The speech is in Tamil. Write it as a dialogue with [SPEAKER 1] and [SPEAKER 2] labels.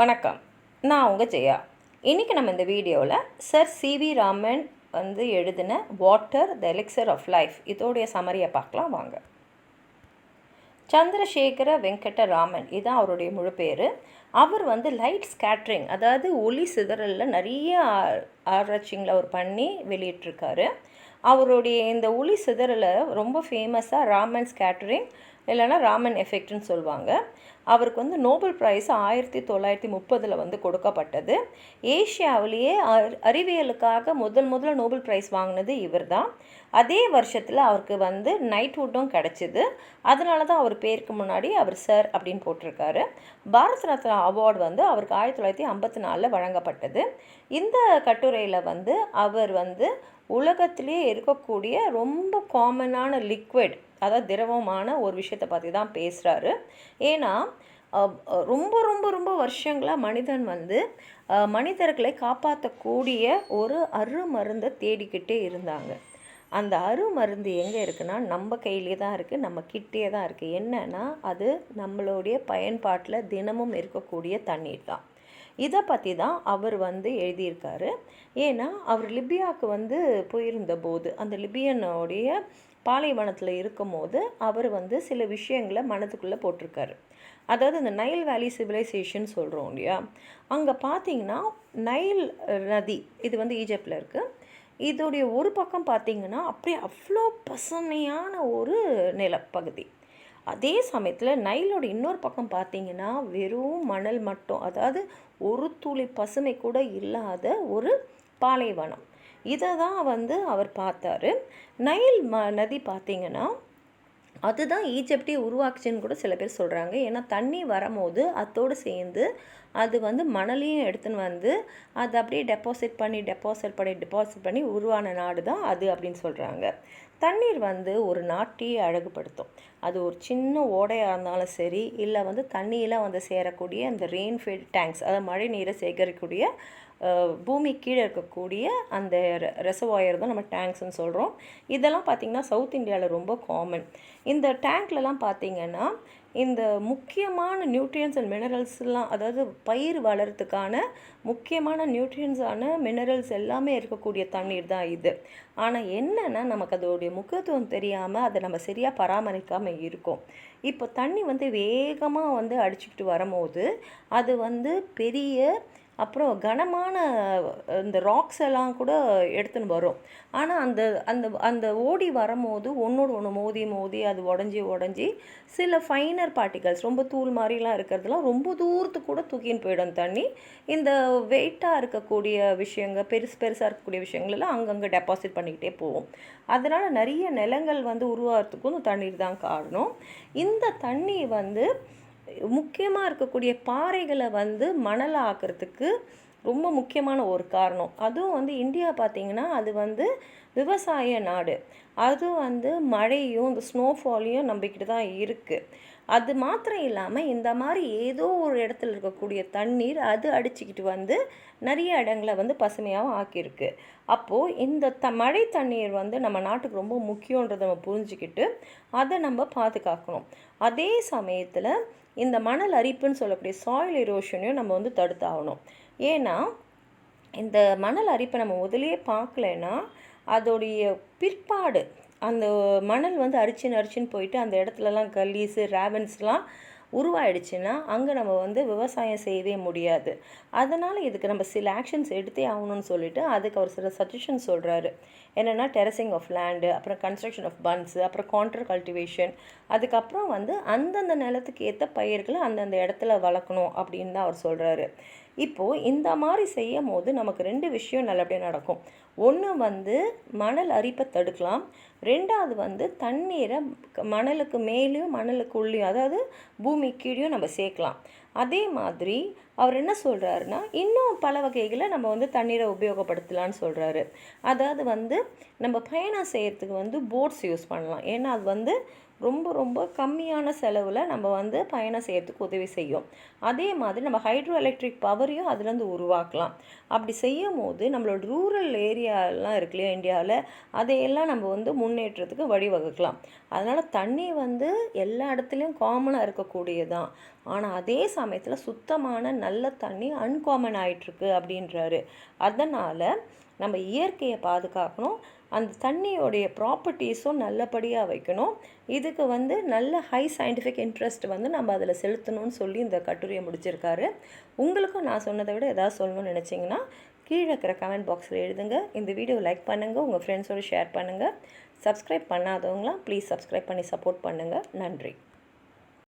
[SPEAKER 1] வணக்கம், நான் உங்கள் ஜெயா. இன்றைக்கி நம்ம இந்த வீடியோவில் சர் சிவி ராமன் எழுதின water the elixir of life இதோடைய சமரியை பார்க்கலாம் வாங்க. சந்திரசேகர வெங்கட ராமன் இதுதான் அவருடைய முழு பேர். அவர் லைட் ஸ்கேட்ரிங், அதாவது ஒளி சிதறலில் நிறைய ஆராய்ச்சிங்களை அவர் பண்ணி வெளியிட்டிருக்காரு. அவருடைய இந்த ஒளி சிதறலை ரொம்ப ஃபேமஸாக ராமன் ஸ்கேட்டரிங் இல்லைனா ராமன் எஃபெக்ட்னு சொல்லுவாங்க. அவருக்கு நோபல் ப்ரைஸ் 1930 கொடுக்கப்பட்டது. ஏஷியாவிலேயே அறிவியலுக்காக முதல்ல நோபல் ப்ரைஸ் வாங்கினது இவர் தான். அதே வருஷத்தில் அவருக்கு நைட்வுட்டும் கிடச்சிது. அதனால தான் அவர் பேருக்கு முன்னாடி அவர் சார் அப்படின்னு போட்டிருக்காரு. பாரத் ரத்னா அவார்டு அவருக்கு 1954 வழங்கப்பட்டது. இந்த கட்டுரையில் அவர் உலகத்திலே இருக்கக்கூடிய ரொம்ப காமனான லிக்விட், அதாவது திரவமான ஒரு விஷயத்தை பற்றி தான் பேசுகிறாரு. ஏன்னா ரொம்ப ரொம்ப ரொம்ப வருஷங்களாக மனிதன் மனிதர்களை காப்பாற்றக்கூடிய ஒரு அருமருந்தை தேடிக்கிட்டே இருந்தாங்க. அந்த அருமருந்து எங்கே இருக்குன்னா நம்ம கையிலே தான் இருக்குது, நம்ம கிட்டே தான் இருக்குது. என்னன்னா அது நம்மளுடைய பயன்பாட்டில் தினமும் இருக்கக்கூடிய தண்ணீர் தான். இதை பற்றி தான் அவர் எழுதியிருக்காரு. ஏன்னா அவர் லிபியாவுக்கு போயிருந்த போது அந்த லிபியனுடைய பாலைவனத்தில் இருக்கும் போது அவர் சில விஷயங்களை மனதுக்குள்ளே போட்டிருக்காரு. அதாவது இந்த நைல் வேலி சிவிலைசேஷன் சொல்கிறோம் இல்லையா, அங்கே பார்த்தீங்கன்னா நைல் நதி இது ஈஜிப்டில் இருக்குது. இதோடைய ஒரு பக்கம் பார்த்திங்கன்னா அப்படியே அவ்வளோ பசுமையான ஒரு நிலப்பகுதி. அதே சமயத்தில் நைலோட இன்னொரு பக்கம் பார்த்திங்கன்னா வெறும் மணல் மட்டும், அதாவது ஒரு துளி பசுமை கூட இல்லாத ஒரு பாலைவனம். இதை தான் அவர் பார்த்தாரு. நைல் நதி பார்த்திங்கன்னா அதுதான் ஈஜிப்டே உருவாக்குச்சுன்னு கூட சில பேர் சொல்கிறாங்க. ஏன்னா தண்ணி வரும்போது அதோடு சேர்ந்து அது மணலையும் எடுத்துன்னு அதை அப்படியே டெபாசிட் பண்ணி உருவான நாடு தான் அது அப்படின்னு சொல்கிறாங்க. தண்ணீர் ஒரு நாட்டையே அழகுபடுத்தும். அது ஒரு சின்ன ஓடையாக இருந்தாலும் சரி, இல்லை தண்ணியில் சேரக்கூடிய அந்த ரெயின்ஃபீல்ட் டேங்க்ஸ், அதாவது மழை நீரை சேகரிக்கக்கூடிய பூமி கீழே இருக்கக்கூடிய அந்த ரெசர்வாயர் தான் நம்ம டேங்க்ஸ்ன்னு சொல்கிறோம். இதெல்லாம் பார்த்திங்கன்னா சவுத் இந்தியாவில் ரொம்ப காமன். இந்த டேங்க்லலாம் பார்த்திங்கன்னா இந்த முக்கியமான நியூட்ரியன்ஸ் அண்ட் மினரல்ஸ்லாம், அதாவது பயிர் வளர்கிறதுக்கான முக்கியமான நியூட்ரியன்ஸான மினரல்ஸ் எல்லாமே இருக்கக்கூடிய தண்ணீர் தான் இது. ஆனால் என்னென்னா நமக்கு அதோடைய முக்கியத்துவம் தெரியாமல் அதை நம்ம சரியாக பராமரிக்காமல் இருக்கோம். இப்போ தண்ணி வேகமாக அடிச்சுக்கிட்டு வரும்போது அது பெரிய அப்புறம் கனமான இந்த ராக்ஸ் எல்லாம் கூட எடுத்துன்னு வரும். ஆனால் அந்த அந்த அந்த ஓடி வரும்போது ஒன்றோடு ஒன்று மோதி அது உடஞ்சி சில ஃபைனர் பார்ட்டிகல்ஸ், ரொம்ப தூள் மாதிரிலாம் இருக்கிறதுலாம் ரொம்ப தூரத்துக்கு கூட தூக்கின்னு போயிடும் தண்ணி. இந்த வெயிட்டாக இருக்கக்கூடிய விஷயங்கள், பெருசாக இருக்கக்கூடிய விஷயங்களெல்லாம் அங்கங்கே டெபாசிட் பண்ணிக்கிட்டே போகும். அதனால் நிறைய நிலங்கள் உருவாகிறதுக்கும் தண்ணீர் தான் காரணம். இந்த தண்ணி முக்கியமாக இருக்கக்கூடிய பாறைகளை மணல் ஆக்கிறதுக்கு ரொம்ப முக்கியமான ஒரு காரணம். அதுவும் இந்தியா பார்த்திங்கன்னா அது விவசாய நாடு. அது மழையும் இந்த ஸ்னோஃபாலையும் நம்பிக்கிட்டு தான் இருக்குது. அது மாத்திரம் இல்லாமல் இந்த மாதிரி ஏதோ ஒரு இடத்துல இருக்கக்கூடிய தண்ணீர் அது அடிச்சுக்கிட்டு நிறைய இடங்களை பசுமையாகவும் ஆக்கியிருக்கு. அப்போது இந்த மழை தண்ணீர் நம்ம நாட்டுக்கு ரொம்ப முக்கியன்றதை நம்ம புரிஞ்சுக்கிட்டு அதை நம்ம பாதுகாக்கணும். அதே சமயத்தில் இந்த மணல் அரிப்புன்னு சொல்லக்கூடிய சாயில் எரோஷனையும் நம்ம தடுத்தாகணும். ஏன்னா இந்த மணல் அரிப்பை நம்ம முதலே பார்க்கலன்னா அதோடைய பிற்பாடு அந்த மணல் அரிச்சின்னு போயிட்டு அந்த இடத்துலலாம் கல்லீஸு ரேவன்ஸ்லாம் உருவாயிடுச்சுன்னா அங்கே நம்ம விவசாயம் செய்யவே முடியாது. அதனால் இதுக்கு நம்ம சில ஆக்ஷன்ஸ் எடுத்தே ஆகணும்னு சொல்லிட்டு அதுக்கு அவர் சில சஜஷன் சொல்கிறாரு. என்னென்னா டெரசிங் ஆஃப் லேண்டு, அப்புறம் கன்ஸ்ட்ரக்ஷன் ஆஃப் பன்ஸு, அப்புறம் கான்ட்ரர் கல்டிவேஷன், அதுக்கப்புறம் அந்தந்த நிலத்துக்கு ஏற்ற பயிர்களை அந்தந்த இடத்துல வளர்க்கணும் அப்படின்னு தான் அவர் சொல்கிறாரு. இப்போது இந்த மாதிரி செய்யும் போது நமக்கு 2 விஷயம் நல்லபடியாக நடக்கும். ஒன்று மணல் அரிப்பை தடுக்கலாம். 2வது தண்ணீரை மணலுக்கு மேலேயும் மணலுக்கு உள்ளேயும், அதாவது பூமி கீழேயும் நம்ம சேர்க்கலாம். அதே மாதிரி அவர் என்ன சொல்கிறாருன்னா இன்னும் பல வகைகளை நம்ம தண்ணீரை உபயோகப்படுத்தலான்னு சொல்கிறாரு. அதாவது நம்ம பயணம் செய்கிறதுக்கு போட்ஸ் யூஸ் பண்ணலாம். ஏன்னா அது ரொம்ப ரொம்ப கம்மியான செலவில் நம்ம வந்து பயணம் செய்கிறதுக்கு உதவி செய்யும். அதே மாதிரி நம்ம ஹைட்ரோ எலக்ட்ரிக் பவரையும் அதுலேருந்து உருவாக்கலாம். அப்படி செய்யும் போது நம்மளோட ரூரல் ஏரியாலாம் இருக்கு இல்லையா இந்தியாவில், அதையெல்லாம் நம்ம வந்து முன்னேற்றத்துக்கு வழிவகுக்கலாம். அதனால் தண்ணி வந்து எல்லா இடத்துலையும் காமனாக இருக்கக்கூடியதான். ஆனால் அதே சமயத்தில் சுத்தமான நல்ல தண்ணி அன்காமன் ஆகிட்டுருக்கு அப்படின்றாரு. அதனால் நம்ம இயற்கையை பாதுகாக்கணும், அந்த தண்ணியோடைய ப்ராப்பர்ட்டிஸும் நல்லபடியாக வைக்கணும். இதுக்கு வந்து நல்ல ஹை சயின்டிஃபிக் இன்ட்ரெஸ்ட் வந்து நம்ம அதில் செலுத்தணும்னு சொல்லி இந்த கட்டுரையை முடிச்சிருக்காரு. உங்களுக்கும் நான் சொன்னதை விட ஏதாவது சொல்லணும்னு நினச்சிங்கன்னா கீழே இருக்கிற கமெண்ட் பாக்ஸில் எழுதுங்க. இந்த வீடியோ லைக் பண்ணுங்கள், உங்கள் ஃப்ரெண்ட்ஸோடு ஷேர் பண்ணுங்கள். சப்ஸ்கிரைப் பண்ணாதவங்களாம் ப்ளீஸ் சப்ஸ்கிரைப் பண்ணி சப்போர்ட் பண்ணுங்கள். நன்றி.